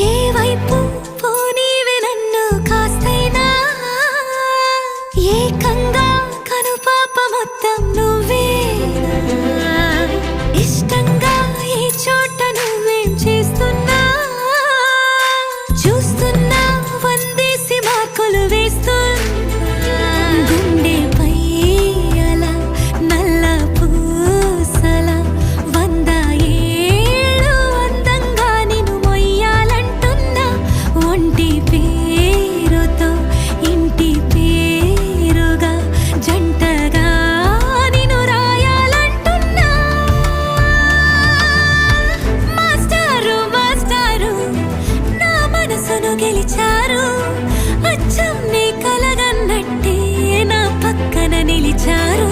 ఏ వైపు పోనీవే నన్ను కాస్తైనా ఏకంగా కనుపాప మొత్తం నువ్వేనా ఇష్టంగా ఈ చోట నువ్వేం చేస్తున్నా చూస్తున్నా వందేసి మార్కులు వేస్తున్నా గుండెపై అలా నల్ల పూసల 100 ఏళ్ళు అందంగా నిన్ను మొయ్యాలంటున్నా ఒంటి పేరుతో ఇంటి పేరుగా జంటగా నిన్ను రాయాలంటున్నా మాస్టారు మాస్టారు నా మనసును గెలిచారు అచ్చం నీ కలగన్నట్టే నా పక్కన నిలిచారు